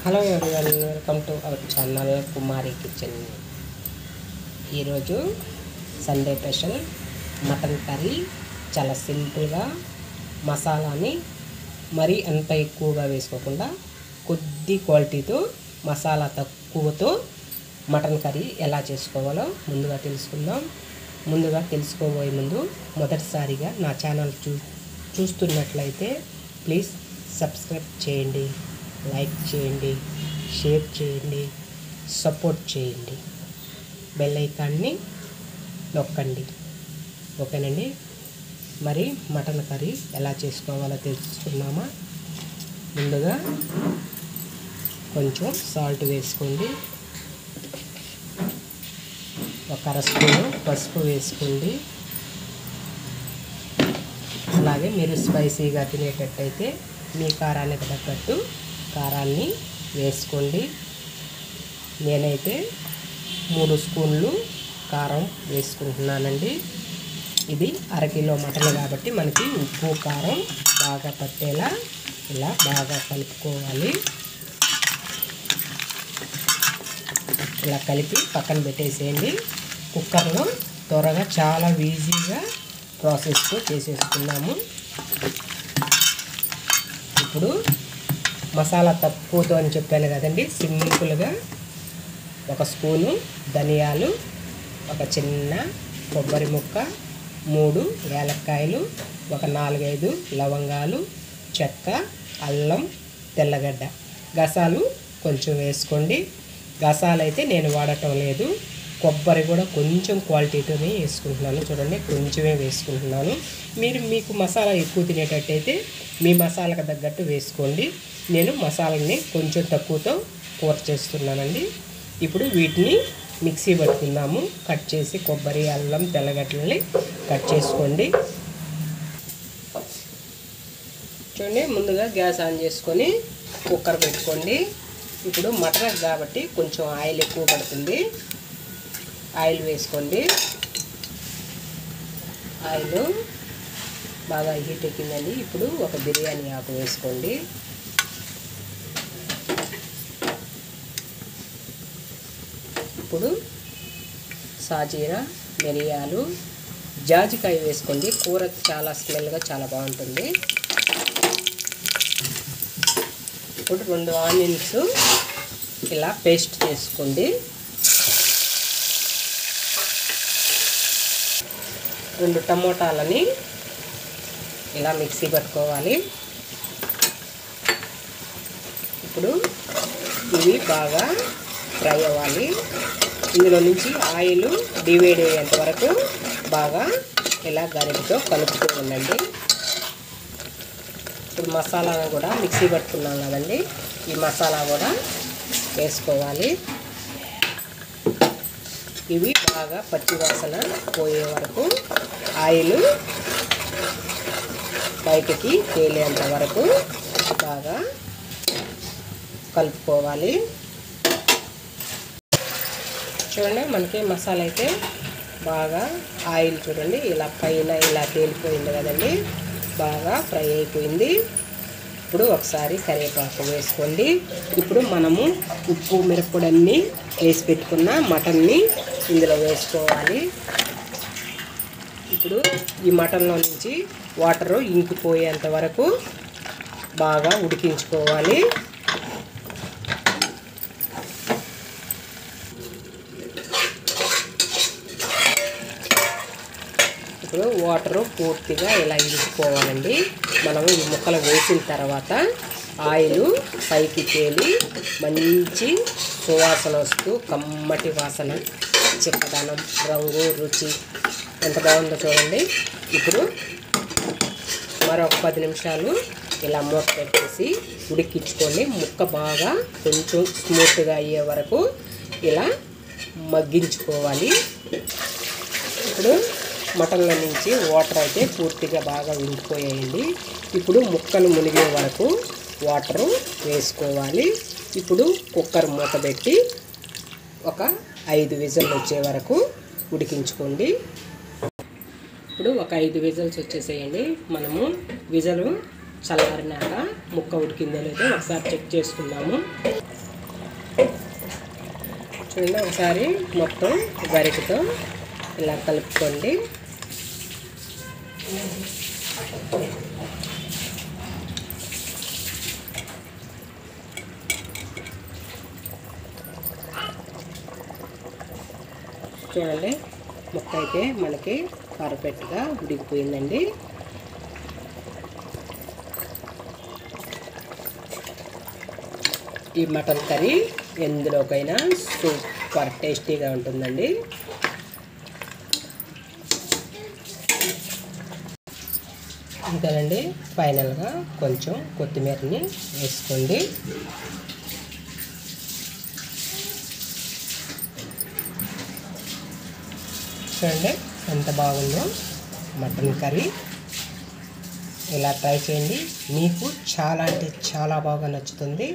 Hello everyone, welcome to our channel Kumari kitchen. ఈరోజు Sunday special mutton curry. చాలా సింపుల్గా మసాలాని మరీ అంత ఎక్కువగా వేసుకోకుండా కొద్ది క్వాలిటీతో మసాలా తక్కువతో మటన్ కర్రీ ఎలా చేసుకోవాలో ముందుగా తెలుసుకుందాం. ముందుగా తెలుసుకోబోయే ముందు మొదటిసారిగా నా ఛానల్ చూస్తున్నట్లయితే ప్లీజ్ సబ్స్క్రైబ్ చేయండి, లైక్ చేయండి, షేర్ చేయండి, సపోర్ట్ చేయండి, బెల్ ఐకాన్ని నొక్కండి. ఓకేనండి. మరి మటన్ కర్రీ ఎలా చేసుకోవాలో తెలుసుకున్నామా? ముందుగా కొంచెం సాల్ట్ వేసుకోండి, ఒక అర స్పూను పసుపు వేసుకోండి. అలాగే మీరు స్పైసీగా తినేటట్టయితే మీ కారానికి తగ్గట్టు కారాన్ని వేసుకోండి. నేనైతే 3 స్పూన్లు కారం వేసుకుంటున్నానండి. ఇది అరకిలో మటన్ కాబట్టి మనకి ఉప్పు కారం బాగా పట్టేలా ఇలా బాగా కలుపుకోవాలి. ఇలా కలిపి పక్కన పెట్టేసేయండి. కుక్కర్లో త్వరగా చాలా ఈజీగా ప్రాసెస్తో చేసేసుకున్నాము. ఇప్పుడు మసాలా తక్కువతో అని చెప్పాను కదండి, సింపుల్గా 1 స్పూను ధనియాలు, ఒక చిన్న కొబ్బరి ముక్క, 3 యాలక్కాయలు, ఒక 4-5 లవంగాలు, చెక్క, అల్లం, తెల్లగడ్డ, గసాలు కొంచెం వేసుకోండి. గసాలు అయితే నేను వాడటం లేదు, కొబ్బరి కూడా కొంచెం క్వాలిటీతోనే వేసుకుంటున్నాను. చూడండి, కొంచెమే వేసుకుంటున్నాను. మీకు మసాలా ఎక్కువ తినేటట్టయితే మీ మసాలాకు తగ్గట్టు వేసుకోండి. నేను మసాలాని కొంచెం తక్కువతో కూర చేస్తున్నానండి. ఇప్పుడు వీటిని మిక్సీ పట్టుకుందాము. కట్ చేసి కొబ్బరి, అల్లం, తెల్లగడ్డలని కట్ చేసుకోండి. చూడండి, ముందుగా గ్యాస్ ఆన్ చేసుకొని కుక్కర్ పెట్టుకోండి. ఇప్పుడు మటన్ కాబట్టి కొంచెం ఆయిల్ ఎక్కువ పడుతుంది. ఆయిల్ వేసుకోండి. ఆయిల్ బాగా హీట్ ఎక్కిందండి. ఇప్పుడు ఒక బిర్యానీ ఆకు వేసుకోండి. ఇప్పుడు సాజీరా, మిరియాలు, జాజికాయ వేసుకోండి. కూర చాలా స్మెల్గా చాలా బాగుంటుంది. ఇప్పుడు 2 ఆనియన్స్ ఇలా పేస్ట్ చేసుకోండి. 2 టమోటాలని ఇలా మిక్సీ పట్టుకోవాలి. ఇప్పుడు ఇవి బాగా ఫ్రై అవ్వాలి. ఇందులో నుంచి ఆయిల్ డివైడ్ అయ్యేంత వరకు బాగా ఇలా గరిటతో కలుపుతూ ఉండండి. ఇప్పుడు మసాలాను కూడా మిక్సీ పట్టుకున్నాం కదండి, ఈ మసాలా కూడా వేసుకోవాలి. ఇవి బాగా పచ్చి వాసన పోయే వరకు ఆయిల్ బయటికి తేలేంత వరకు బాగా కలుపుకోవాలి. చూడండి, మనకి మసాలా అయితే బాగా ఆయిల్ చూడండి ఇలా పైన ఇలా తేలిపోయింది కదండి, బాగా ఫ్రై అయిపోయింది. ఇప్పుడు ఒకసారి కరివేపాకు వేసుకోండి. ఇప్పుడు మనము ఉప్పు, మిరప్పొడి అన్నీ వేసి పెట్టుకున్న మటన్ని ఇందులో వేసుకోవాలి. ఇప్పుడు ఈ మటన్లో నుంచి వాటరు ఇంకిపోయేంత వరకు బాగా ఉడికించుకోవాలి. ఇప్పుడు వాటరు పూర్తిగా ఇలా ఇంకిపోవాలండి. మనము ఈ ముక్కలు వేసిన తర్వాత ఆయిల్ పైకి తేలి మంచి సువాసన వస్తూ కమ్మటి వాసన, చిక్కదనం, రంగు, రుచి ఎంత బాగుందో చూడండి. ఇప్పుడు మరొక 10 నిమిషాలు ఇలా మూత పెట్టేసి ఉడికించుకోండి. ముక్క బాగా కొంచెం స్మూత్గా అయ్యే వరకు ఇలా మగ్గించుకోవాలి. ఇప్పుడు మటన్లో నుంచి వాటర్ అయితే పూర్తిగా బాగా ఉడికిపోయాయండి. ఇప్పుడు ముక్కలు మునిగే వరకు వాటరు వేసుకోవాలి. ఇప్పుడు కుక్కర్ మూత పెట్టి ఒక 5 విజిల్లు వచ్చే వరకు ఉడికించుకోండి. ఇప్పుడు ఒక 5 విజిల్స్ వచ్చేసేయండి. మనము విజిల్ చల్లారినాక ముక్క ఉడికిందో లేదో ఒకసారి చెక్ చేసుకుందాము. చూడండి, ఒకసారి మొత్తం గరిటెతో ఇలా కలుపుకోండి. చూడండి, ముక్క అయితే మనకి పర్ఫెక్ట్గా ఉడికిపోయిందండి. ఈ మటన్ కర్రీ ఎందులోకైనా సూపర్ టేస్టీగా ఉంటుందండి. ఇంకానండి, ఫైనల్గా కొంచెం కొత్తిమీరని వేసుకోండి. చూడండి ఎంత బాగుందో మటన్ కర్రీ. ఇలా ట్రై చేయండి, మీకు చాలా అంటే చాలా బాగా నచ్చుతుంది.